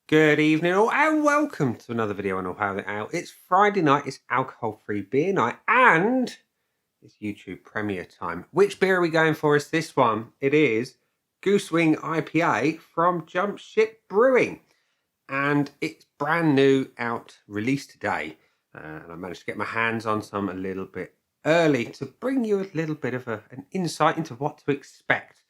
Good evening all and welcome to another video on All How It Out. It's Friday night, it's alcohol-free beer night and it's YouTube premiere time. Which beer are we going for is this one? It is Goosewing IPA from Ship Brewing. And it's brand new out, released today. And I managed to get my hands on some a little bit early to bring you a little bit of an insight into what to expect.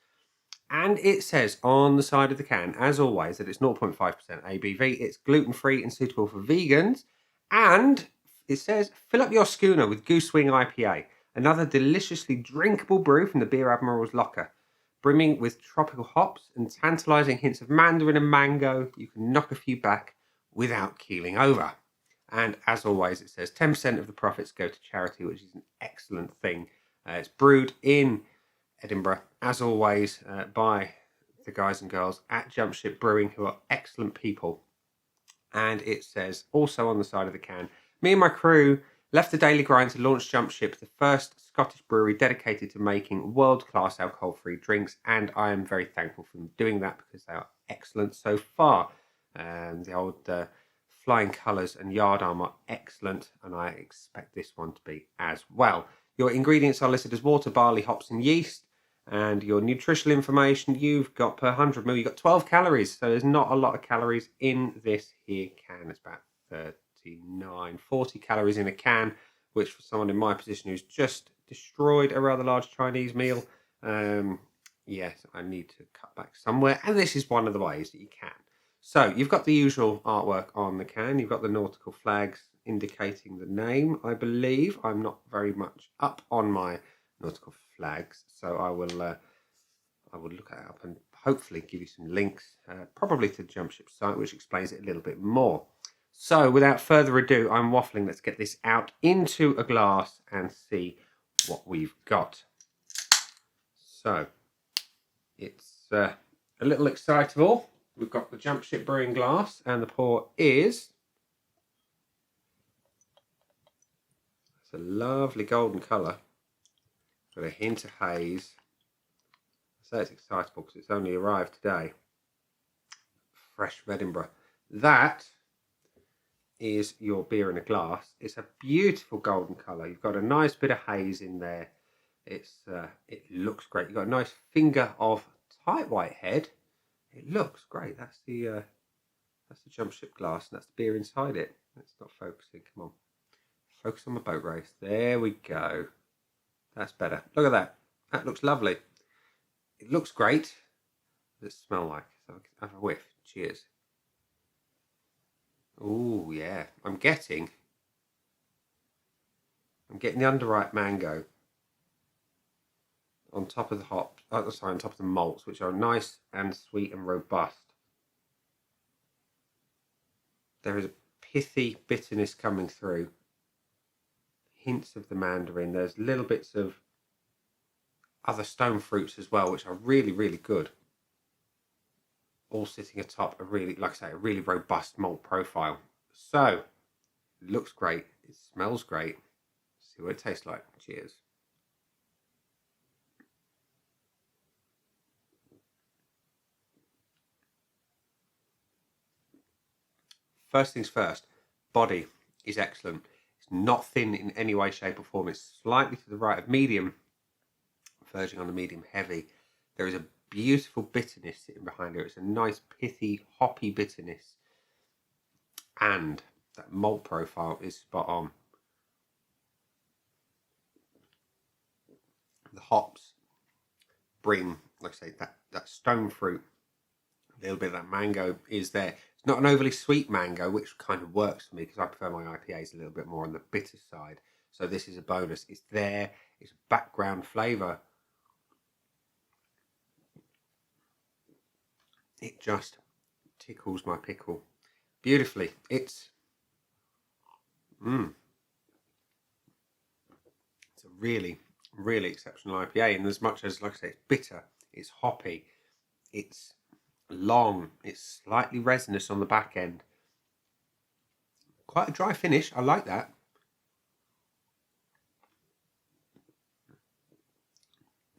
And it says on the side of the can, as always, that it's 0.5% ABV. It's gluten-free and suitable for vegans. And it says, fill up your schooner with Goosewing IPA, another deliciously drinkable brew from the Beer Admiral's locker. Brimming with tropical hops and tantalising hints of mandarin and mango, you can knock a few back without keeling over. And as always, it says 10% of the profits go to charity, which is an excellent thing. It's brewed in Edinburgh, as always, by the guys and girls at Ship Brewing, who are excellent people. And it says also on the side of the can, me and my crew left the daily grind to launch Ship, the first Scottish brewery dedicated to making world-class alcohol-free drinks, and I am very thankful for them doing that because they are excellent so far. The old flying colours and yardarm are excellent, and I expect this one to be as well. Your ingredients are listed as water, barley, hops and yeast. And your nutritional information, you've got per 100 ml, you've got 12 calories. So there's not a lot of calories in this here can. It's about 39, 40 calories in a can, which for someone in my position who's just destroyed a rather large Chinese meal, yes, I need to cut back somewhere. And this is one of the ways that you can. So you've got the usual artwork on the can. You've got the nautical flags indicating the name, I believe. I'm not very much up on my nautical flags, so I will look it up and hopefully give you some links, probably to the Ship site, which explains it a little bit more. So without further ado, I'm waffling. Let's get this out into a glass and see what we've got. So it's a little excitable. We've got the Ship Brewing glass, and the pour is, it's a lovely golden colour. Got a hint of haze. I say it's excitable because it's only arrived today. Fresh from Edinburgh. That is your beer in a glass. It's a beautiful golden colour. You've got a nice bit of haze in there. It looks great. You've got a nice finger of tight white head. It looks great. That's the Ship glass, and that's the beer inside it. It's not focusing. Come on, focus on the boat race. There we go. That's better. Look at that. That looks lovely. It looks great. What does it smell like? So I'll have a whiff. Cheers. Oh yeah. I'm getting the underripe mango on top of the hops. Oh, sorry, on top of the malts, which are nice and sweet and robust. There is a pithy bitterness coming through. Hints of the mandarin. There's little bits of other stone fruits as well, which are really, really good. All sitting atop a really, like I say, a really robust malt profile. So, it looks great. It smells great. Let's see what it tastes like. Cheers. First things first, body is excellent. It's not thin in any way, shape or form. It's slightly to the right of medium, verging on the medium heavy. There is a beautiful bitterness sitting behind it. It's a nice pithy, hoppy bitterness. And that malt profile is spot on. The hops bring, like I say, that stone fruit. A little bit of that mango is there. It's not an overly sweet mango, which kind of works for me because I prefer my IPAs a little bit more on the bitter side. So this is a bonus. It's there. It's background flavour. It just tickles my pickle beautifully. It's it's a really, really exceptional IPA. And as much as, like I say, it's bitter, it's hoppy, it's long, it's slightly resinous on the back end. Quite a dry finish. I like that.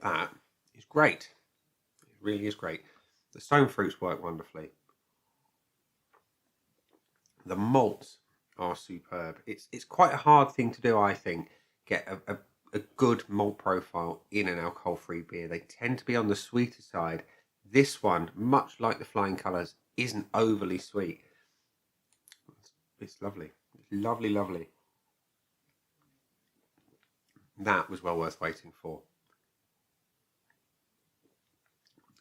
That is great. It really is great. The stone fruits work wonderfully. The malts are superb. It's quite a hard thing to do, I think. Get a good malt profile in an alcohol-free beer. They tend to be on the sweeter side. This one, much like the Flying Colours, isn't overly sweet. It's lovely. It's lovely, lovely. That was well worth waiting for.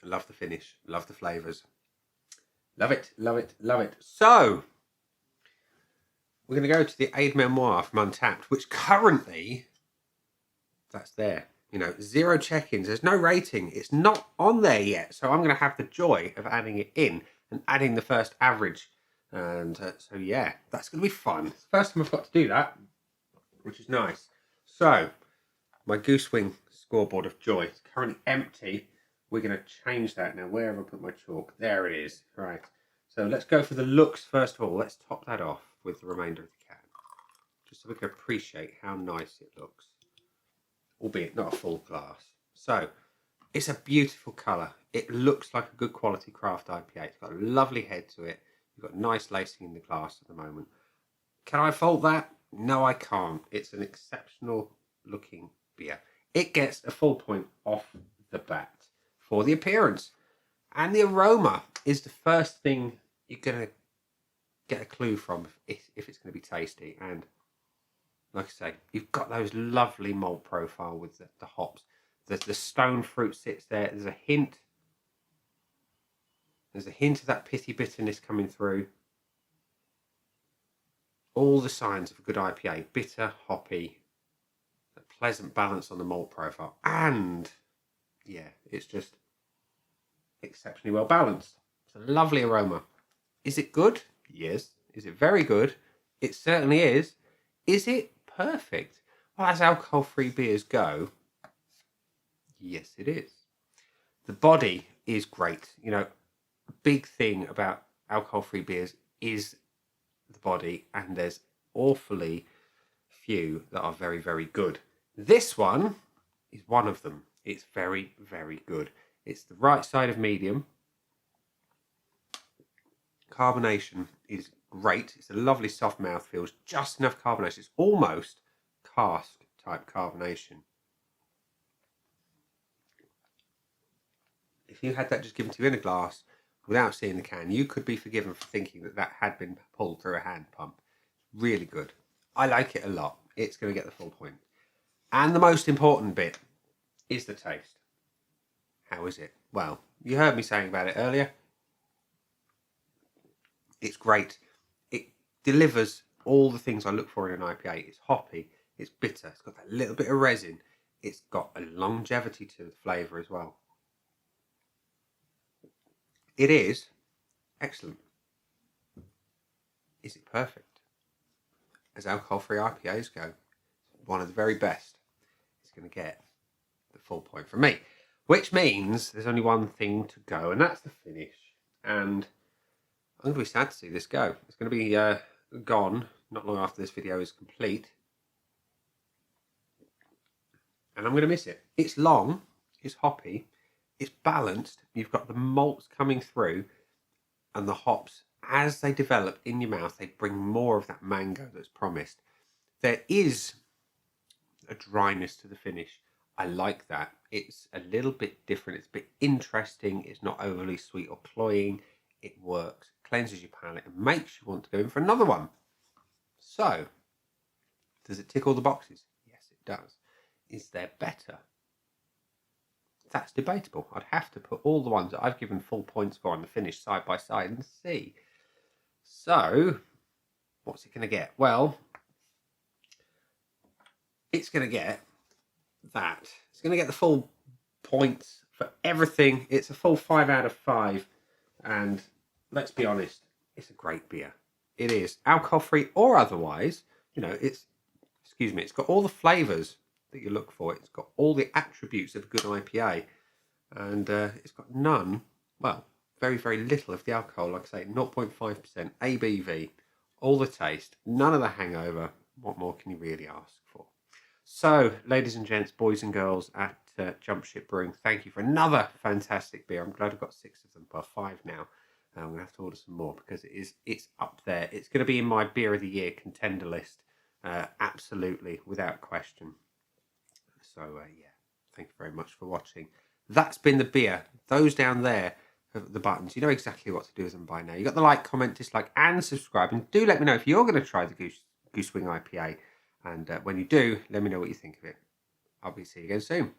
Love the finish. Love the flavours. Love it, love it, love it. So, we're going to go to the Aide Memoir from Untapped, which currently, that's there. You know, 0 check-ins. There's no rating. It's not on there yet. So I'm going to have the joy of adding it in and adding the first average. And so, yeah, that's going to be fun. It's the first time I've got to do that, which is nice. So, my Goosewing scoreboard of joy is currently empty. We're going to change that now. Where have I put my chalk? There it is. Right. So let's go for the looks first of all. Let's top that off with the remainder of the can, just so we can appreciate how nice it looks, albeit not a full glass. So it's a beautiful colour. It looks like a good quality craft IPA. It's got a lovely head to it. You've got nice lacing in the glass at the moment. Can I fault that? No, I can't. It's an exceptional looking beer. It gets a full point off the bat for the appearance. And the aroma is the first thing you're going to get a clue from if it's going to be tasty. And like I say, you've got those lovely malt profile with the hops. The stone fruit sits there. There's a hint. There's a hint of that pithy bitterness coming through. All the signs of a good IPA. Bitter, hoppy, a pleasant balance on the malt profile. And, yeah, it's just exceptionally well balanced. It's a lovely aroma. Is it good? Yes. Is it very good? It certainly is. Is it perfect? Well, as alcohol-free beers go, yes, it is. The body is great. You know, a big thing about alcohol-free beers is the body, and there's awfully few that are very, very good. This one is one of them. It's very, very good. It's the right side of medium. Carbonation is great. It's a lovely soft mouthfeel. It's just enough carbonation. It's almost cask type carbonation. If you had that just given to you in a glass without seeing the can, you could be forgiven for thinking that that had been pulled through a hand pump. Really good. I like it a lot. It's going to get the full point. And the most important bit is the taste. How is it? Well, you heard me saying about it earlier. It's great. It delivers all the things I look for in an IPA. It's hoppy, it's bitter, it's got that little bit of resin. It's got a longevity to the flavour as well. It is excellent. Is it perfect? As alcohol-free IPAs go, one of the very best. It's going to get the full point from me. Which means there's only one thing to go, and that's the finish. And I'm going to be sad to see this go. It's going to be gone not long after this video is complete. And I'm going to miss it. It's long, it's hoppy, it's balanced. You've got the malts coming through, and the hops, as they develop in your mouth, they bring more of that mango that's promised. There is a dryness to the finish. I like that. It's a little bit different. It's a bit interesting. It's not overly sweet or cloying. It works, cleanses your palate, and makes you want to go in for another one. So, does it tick all the boxes? Yes, it does. Is there better? That's debatable. I'd have to put all the ones that I've given full points for on the finish side by side and see. So, what's it going to get? Well, it's going to get that. It's going to get the full points for everything. It's a full 5 out of 5. And let's be honest, it's a great beer. It is. Alcohol-free or otherwise. You know, it's got all the flavours that you look for. It's got all the attributes of a good IPA. And it's got none, well, very, very little of the alcohol. Like I say, 0.5% ABV. All the taste. None of the hangover. What more can you really ask for? So, ladies and gents, boys and girls at Ship Brewing, thank you for another fantastic beer. I'm glad I've got 6 of them, well, 5 now. I'm going to have to order some more because it's up there. It's going to be in my beer of the year contender list. Absolutely, without question. So, yeah, thank you very much for watching. That's been the beer. Those down there are the buttons. You know exactly what to do with them by now. You got the like, comment, dislike, and subscribe. And do let me know if you're going to try the Goosewing IPA. And when you do, let me know what you think of it. I'll be seeing you again soon.